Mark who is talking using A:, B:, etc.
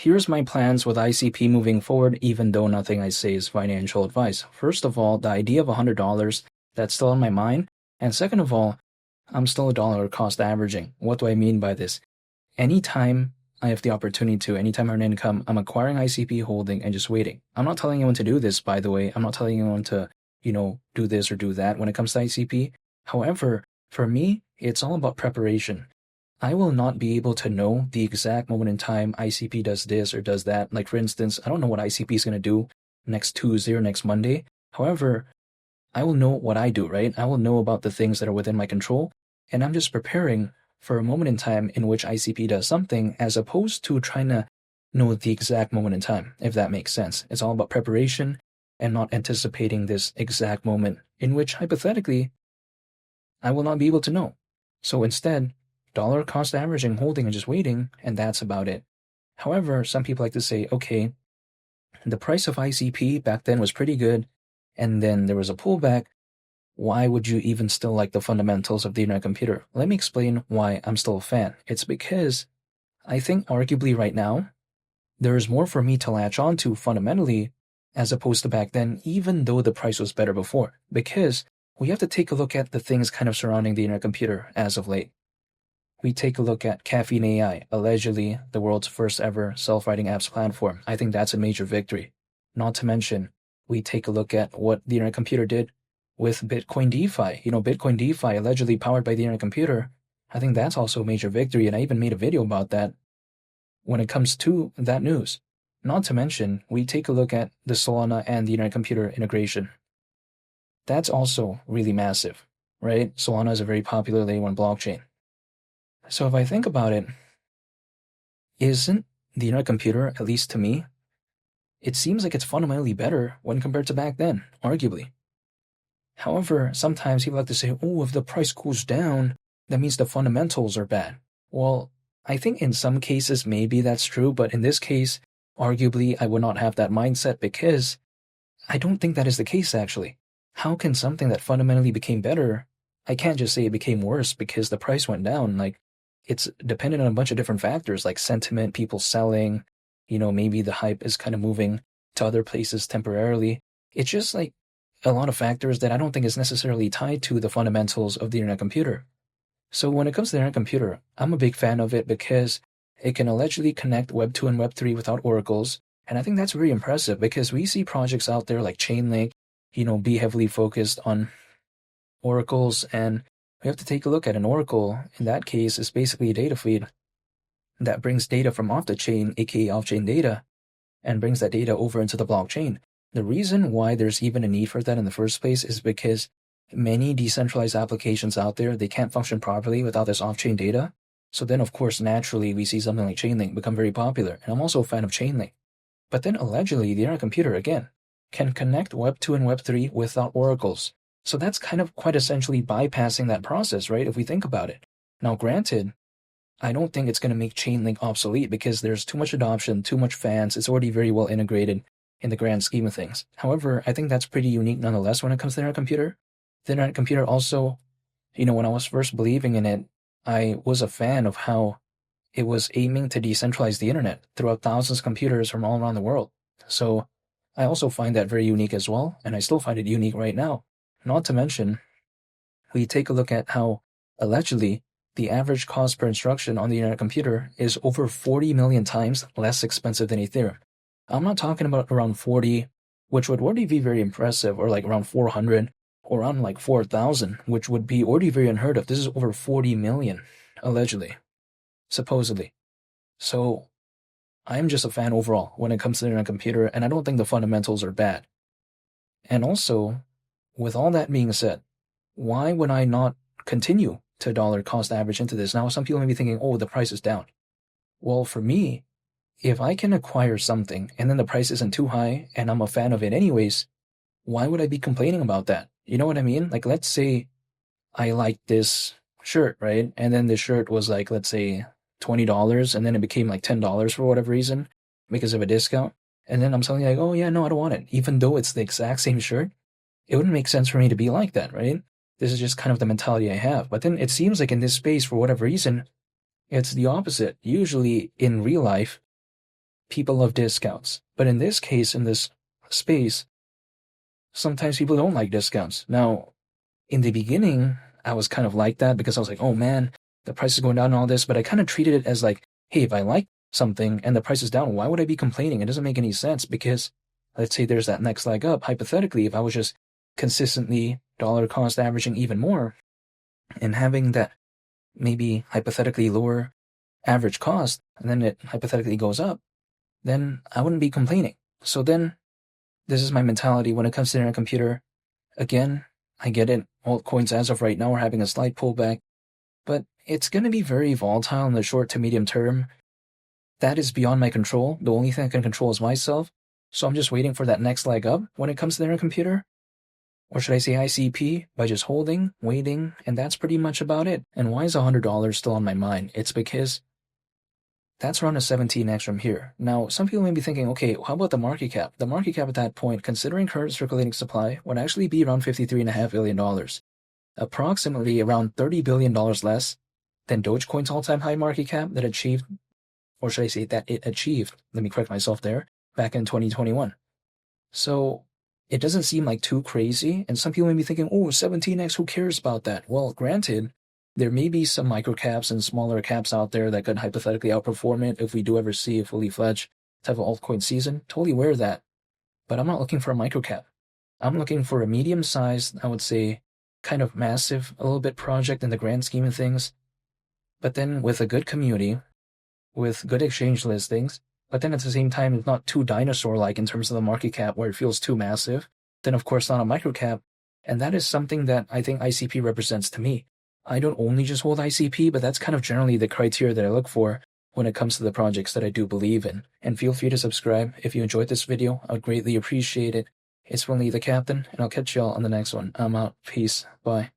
A: Here's my plans with ICP moving forward, even though nothing I say is financial advice. First of all, the idea of $100, that's still on my mind. And second of all, I'm still a dollar cost averaging. What do I mean by this? Anytime I have the opportunity to, anytime I earn income, I'm acquiring ICP, holding, and just waiting. I'm not telling anyone to do this, by the way. I'm not telling anyone to, do this or do that when it comes to ICP. However, for me, it's all about preparation. I will not be able to know the exact moment in time ICP does this or does that. Like, for instance, I don't know what ICP is going to do next Tuesday or next Monday. However, I will know what I do, right? I will know about the things that are within my control, and I'm just preparing for a moment in time in which ICP does something, as opposed to trying to know the exact moment in time, if that makes sense. It's all about preparation and not anticipating this exact moment in which, hypothetically, I will not be able to know. So instead, dollar cost averaging, holding, and just waiting, and that's about it. However, some people like to say, okay, the price of ICP back then was pretty good, and then there was a pullback. Why would you even still like the fundamentals of the internet computer? Let me explain why I'm still a fan. It's because I think arguably right now, there is more for me to latch on to fundamentally as opposed to back then, even though the price was better before. Because we have to take a look at the things kind of surrounding the internet computer as of late. We take a look at Caffeine AI, allegedly the world's first ever self-writing apps platform. I think that's a major victory. Not to mention, we take a look at what the internet computer did with Bitcoin DeFi. Bitcoin DeFi, allegedly powered by the internet computer. I think that's also a major victory, and I even made a video about that when it comes to that news. Not to mention, we take a look at the Solana and the internet computer integration. That's also really massive, right? Solana is a very popular layer 1 blockchain. So if I think about it, isn't the internet computer, at least to me, it seems like it's fundamentally better when compared to back then, arguably. However, sometimes people like to say, oh, if the price cools down, that means the fundamentals are bad. Well, I think in some cases maybe that's true, but in this case, arguably I would not have that mindset because I don't think that is the case actually. How can something that fundamentally became better, I can't just say it became worse because the price went down. Like, it's dependent on a bunch of different factors like sentiment, people selling, maybe the hype is kind of moving to other places temporarily. It's just like a lot of factors that I don't think is necessarily tied to the fundamentals of the internet computer. So when it comes to the internet computer, I'm a big fan of it because it can allegedly connect Web 2 and Web 3 without oracles. And I think that's very impressive because we see projects out there like Chainlink, be heavily focused on oracles. And we have to take a look at an oracle. In that case, is basically a data feed that brings data from off the chain, aka off-chain data, and brings that data over into the blockchain. The reason why there's even a need for that in the first place is because many decentralized applications out there, they can't function properly without this off-chain data. So then, of course, naturally, we see something like Chainlink become very popular. And I'm also a fan of Chainlink. But then, allegedly, the internet computer, again, can connect Web 2 and Web 3 without oracles. So that's kind of quite essentially bypassing that process, right, if we think about it. Now, granted, I don't think it's going to make Chainlink obsolete because there's too much adoption, too much fans. It's already very well integrated in the grand scheme of things. However, I think that's pretty unique nonetheless when it comes to the internet computer. The internet computer also, when I was first believing in it, I was a fan of how it was aiming to decentralize the internet throughout thousands of computers from all around the world. So I also find that very unique as well, and I still find it unique right now. Not to mention, we take a look at how, allegedly, the average cost per instruction on the internet computer is over 40 million times less expensive than Ethereum. I'm not talking about around 40, which would already be very impressive, or like around 400, or around like 4,000, which would be already very unheard of. This is over 40 million, allegedly, supposedly. So I'm just a fan overall when it comes to the internet computer, and I don't think the fundamentals are bad. And also, with all that being said, why would I not continue to dollar cost average into this? Now, some people may be thinking, oh, the price is down. Well, for me, if I can acquire something and then the price isn't too high and I'm a fan of it anyways, why would I be complaining about that? You know what I mean? Like, let's say I like this shirt, right? And then the shirt was like, let's say $20, and then it became like $10 for whatever reason because of a discount. And then I'm suddenly like, oh yeah, no, I don't want it. Even though it's the exact same shirt, it wouldn't make sense for me to be like that, right? This is just kind of the mentality I have. But then it seems like in this space, for whatever reason, it's the opposite. Usually in real life, people love discounts. But in this case, in this space, sometimes people don't like discounts. Now, in the beginning, I was kind of like that because I was like, oh man, the price is going down and all this, but I kind of treated it as like, hey, if I like something and the price is down, why would I be complaining? It doesn't make any sense because let's say there's that next leg up. Hypothetically, if I was just consistently dollar cost averaging even more and having that maybe hypothetically lower average cost, and then it hypothetically goes up, then I wouldn't be complaining. So then this is my mentality when it comes to internet computer. Again, I get it. Altcoins as of right now are having a slight pullback, but it's going to be very volatile in the short to medium term. That is beyond my control. The only thing I can control is myself. So I'm just waiting for that next leg up when it comes to the internet computer. Or should I say ICP, by just holding, waiting, and that's pretty much about it. And why is $100 still on my mind? It's because that's around a 17x from here. Now, some people may be thinking, okay, how about the market cap? The market cap at that point, considering current circulating supply, would actually be around $53.5 billion. Approximately around $30 billion less than Dogecoin's all-time high market cap that achieved, or should I say that it achieved, let me correct myself there, back in 2021. So it doesn't seem like too crazy, and some people may be thinking, oh, 17x, who cares about that? Well, granted, there may be some microcaps and smaller caps out there that could hypothetically outperform it if we do ever see a fully fledged type of altcoin season. Totally aware of that. But I'm not looking for a microcap. I'm looking for a medium-sized, I would say, kind of massive, a little bit project in the grand scheme of things, but then with a good community, with good exchange listings, but then at the same time, it's not too dinosaur-like in terms of the market cap where it feels too massive. Then, of course, not a microcap. And that is something that I think ICP represents to me. I don't only just hold ICP, but that's kind of generally the criteria that I look for when it comes to the projects that I do believe in. And feel free to subscribe if you enjoyed this video. I would greatly appreciate it. It's from Lee the Captain, and I'll catch y'all on the next one. I'm out. Peace. Bye.